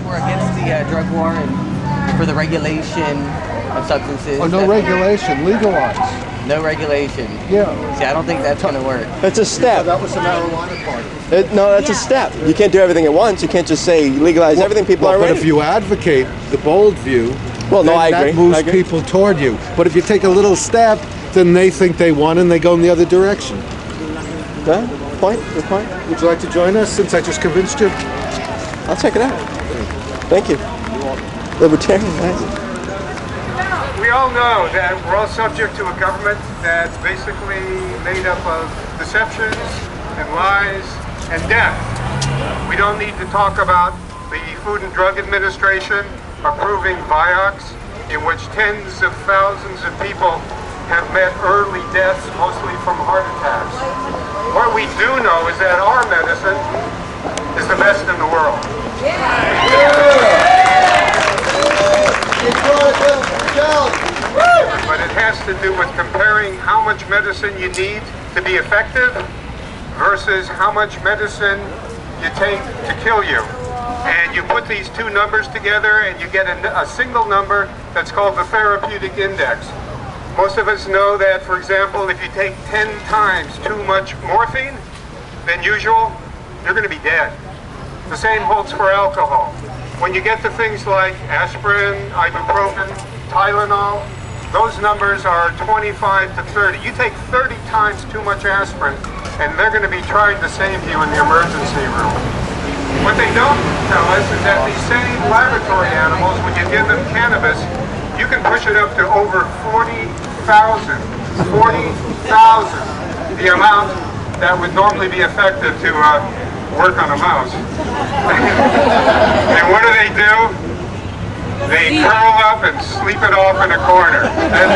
we're against the drug war and for the regulation of substances. Oh, no regulation, legalize. No regulation. Yeah. See, I don't think that's going to work. It's a step. That was the marijuana part of it. No, that's a step. You can't do everything at once. You can't just say legalize everything. People are ready. But if you advocate the bold view, well, no, I agree. That moves people toward you. But if you take a little step, then they think they won and they go in the other direction. Good point. Good point. Would you like to join us since I just convinced you? I'll check it out. Thank you. Libertarian, nice. We all know that we're all subject to a government that's basically made up of deceptions and lies and death. We don't need to talk about the Food and Drug Administration approving Vioxx, in which tens of thousands of people have met early deaths, mostly from heart attacks. What we do know is that our medicine is the best in the world. But it has to do with comparing how much medicine you need to be effective versus how much medicine you take to kill you. And you put these two numbers together and you get a single number that's called the therapeutic index. Most of us know that, for example, if you take 10 times too much morphine than usual, you're going to be dead. The same holds for alcohol. When you get to things like aspirin, ibuprofen, Tylenol, those numbers are 25 to 30. You take 30 times too much aspirin, and they're going to be trying to save you in the emergency room. What they don't tell us is that these same laboratory animals, when you give them cannabis, you can push it up to over 40,000. 40,000, the amount that would normally be effective to work on a mouse. And what do? They curl up and sleep it off in a corner. That's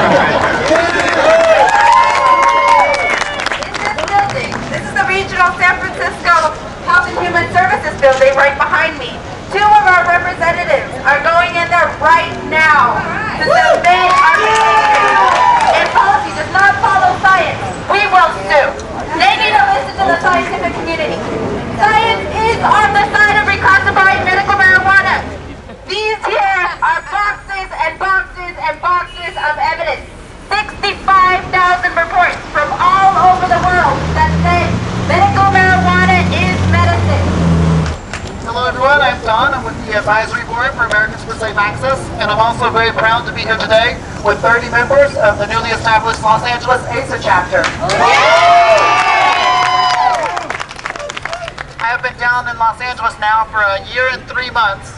what they do. This is the regional San Francisco Health and Human Services building right behind me. Two of our representatives are going in there right now to submit our behavior. If policy does not follow science, we will sue. They need to listen to the scientific community. Science is on the side of reclassifying medical marijuana. These here are boxes and boxes and boxes of evidence. 65,000 reports from all over the world that say medical marijuana is medicine. Hello everyone, I'm Don. I'm with the Advisory Board for Americans for Safe Access, and I'm also very proud to be here today with 30 members of the newly established Los Angeles ASA chapter. I have been down in Los Angeles now for a year and 3 months.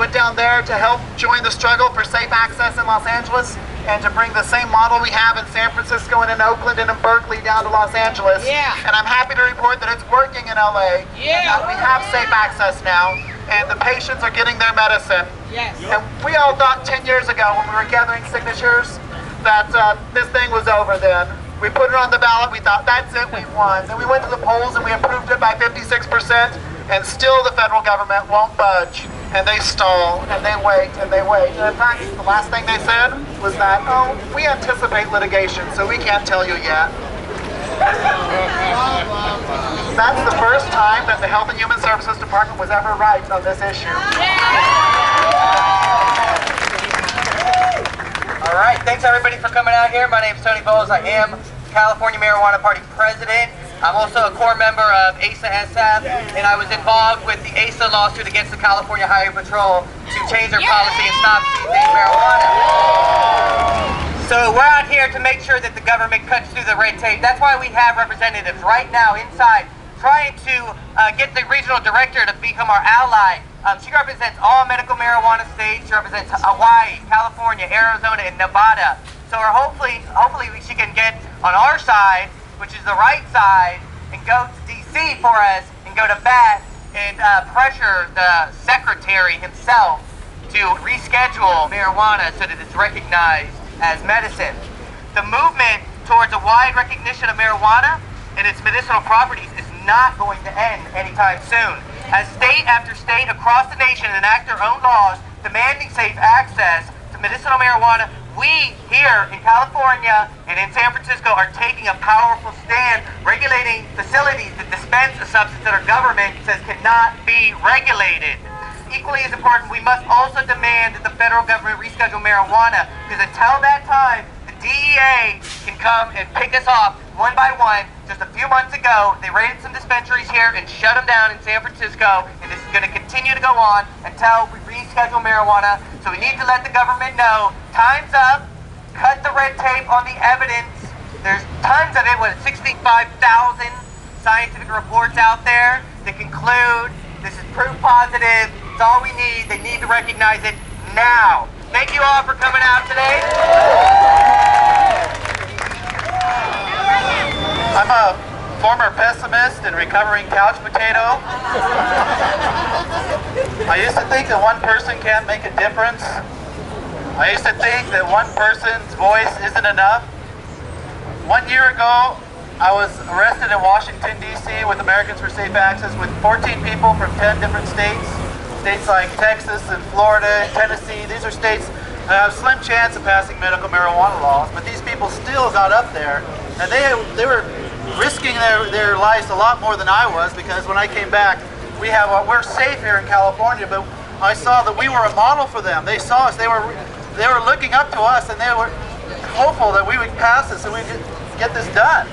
Went down there to help join the struggle for safe access in Los Angeles and to bring the same model we have in San Francisco and in Oakland and in Berkeley down to Los Angeles. Yeah. And I'm happy to report that it's working in LA. Yeah. And that we have safe access now and the patients are getting their medicine. Yes. And we all thought 10 years ago when we were gathering signatures that this thing was over then. We put it on the ballot, we thought that's it, we won. Then we went to the polls and we approved it by 56%. And still the federal government won't budge, and they stall, and they wait, and they wait. And in fact, the last thing they said was that, oh, we anticipate litigation, so we can't tell you yet. That's the first time that the Health and Human Services Department was ever right on this issue. All right, thanks everybody for coming out here. My name is Tony Bowles. I am California Marijuana Party President. I'm also a core member of ASA-L.A, and I was involved with the ASA lawsuit against the California Highway Patrol to change their policy and stop seizing marijuana. So we're out here to make sure that the government cuts through the red tape. That's why we have representatives right now inside trying to get the regional director to become our ally. She represents all medical marijuana states. She represents Hawaii, California, Arizona, and Nevada. So hopefully she can get on our side, which is the right side, and go to DC for us and go to bat and pressure the secretary himself to reschedule marijuana so that it's recognized as medicine. The movement towards a wide recognition of marijuana and its medicinal properties is not going to end anytime soon. As state after state across the nation enact their own laws demanding safe access to medicinal marijuana, we here in California and in San Francisco are taking a powerful stand regulating facilities that dispense a substance that our government says cannot be regulated. equally as important, we must also demand that the federal government reschedule marijuana, because until that time, the DEA can come and pick us off one by one. Just a few months ago, they raided some dispensaries here and shut them down in San Francisco, and this is going to continue to go on until we reschedule marijuana. So we need to let the government know, time's up, cut the red tape on the evidence. There's tons of it, 65,000 scientific reports out there that conclude this is proof positive. It's all we need. They need to recognize it now. Thank you all for coming out today. I'm a former pessimist and recovering couch potato. I used to think that one person can't make a difference. I used to think that one person's voice isn't enough. 1 year ago, I was arrested in Washington, D.C. with Americans for Safe Access with 14 people from 10 different states. States like Texas and Florida and Tennessee. These are states that have a slim chance of passing medical marijuana laws, but these people still got up there, and they were risking their lives a lot more than I was, because when I came back, we're safe here in California, but I saw that we were a model for them. They saw us, they were looking up to us, and they were hopeful that we would pass this and we could get this done.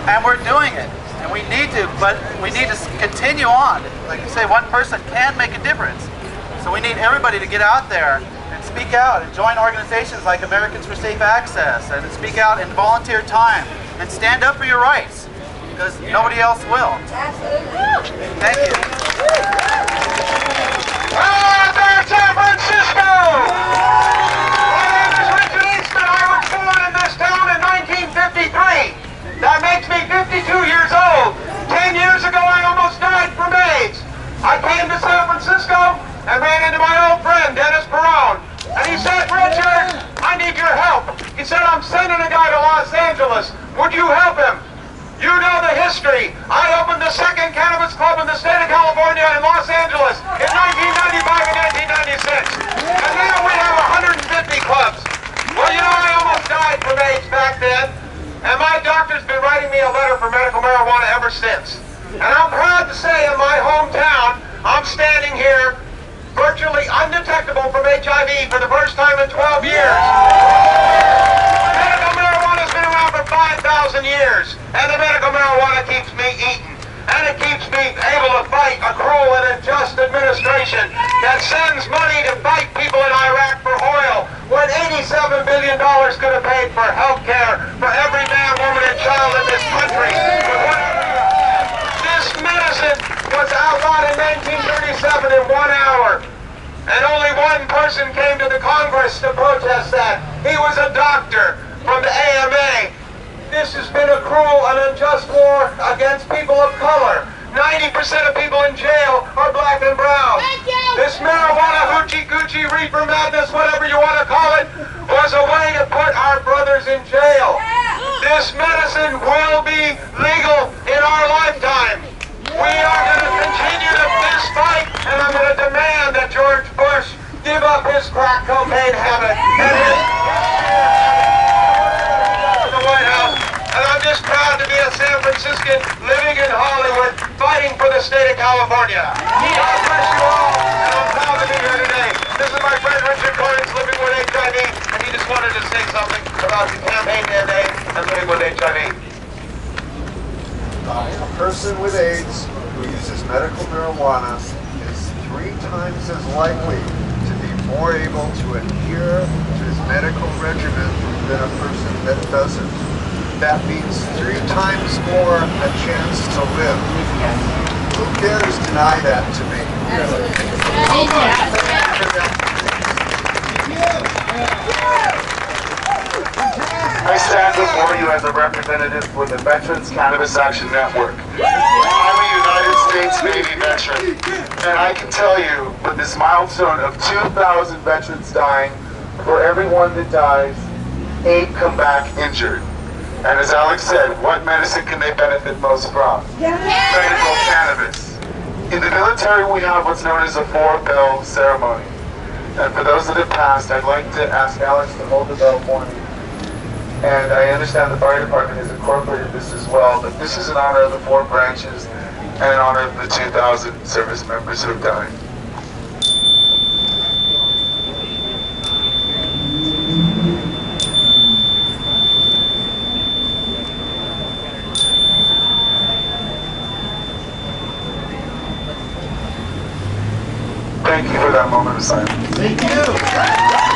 And we're doing it, and we need to, but we need to continue on. Like you say, one person can make a difference. So we need everybody to get out there and speak out and join organizations like Americans for Safe Access and speak out and volunteer time and stand up for your rights, because nobody else will. Thank you. Out there, San Francisco! My name is Richard Easton. I was born in this town in 1953. That makes me 52 years old. 10 years ago, I almost died from AIDS. I came to San Francisco and ran into my old friend, Dennis Perone. And he said, Richard, I need your help. He said, I'm sending a guy to Los Angeles. Would you help him? You know the history. I opened the second cannabis club in the state of California in Los Angeles in 1995 and 1996. And now we have 150 clubs. Well, you know, I almost died from AIDS back then. And my doctor's been writing me a letter for medical marijuana ever since. And I'm proud to say in my hometown, I'm standing here virtually undetectable from HIV for the first time in 12 years. Medical marijuana's been around for 5,000 years, and the medical marijuana keeps me eating. And it keeps me able to fight a cruel and unjust administration that sends money to fight people in Iraq for oil, when $87 billion could have paid for health care for every man, woman, and child in this country. This medicine was outlawed in 1937 in 1 hour. And only one person came to the Congress to protest that. He was a doctor from the AMA. This has been a cruel and unjust war against people of color. 90% of people in jail are black and brown. This marijuana hoochie-coochie, reefer madness, whatever you want to call it, was a way to put our brothers in jail. This medicine will be legal in our lifetime. We are going to continue this fight, and I'm going to demand that George Bush give up his crack cocaine habit and his the White House. And I'm just proud to be a San Franciscan living in Hollywood, fighting for the state of California. God bless you all, and I'm proud to be here today. This is my friend Richard Corrins, living with HIV, and he just wanted to say something about the campaign to end AIDS and living with HIV. A person with AIDS who uses medical marijuana is 3 times as likely to be more able to adhere to his medical regimen than a person that doesn't. That means 3 times more a chance to live. Who dares deny that to me? I stand before you as a representative for the Veterans Cannabis Action Network. I'm a United States Navy veteran, and I can tell you, with this milestone of 2,000 veterans dying, for every one that dies, 8 come back injured. And as Alex said, what medicine can they benefit most from? Medical cannabis. In the military, we have what's known as a 4-bell ceremony. And for those that have passed, I'd like to ask Alex to hold the bell for me. And I understand the fire department has incorporated this as well, but this is in honor of the 4 branches and in honor of the 2,000 service members who have died. Thank you for that moment of silence. Thank you.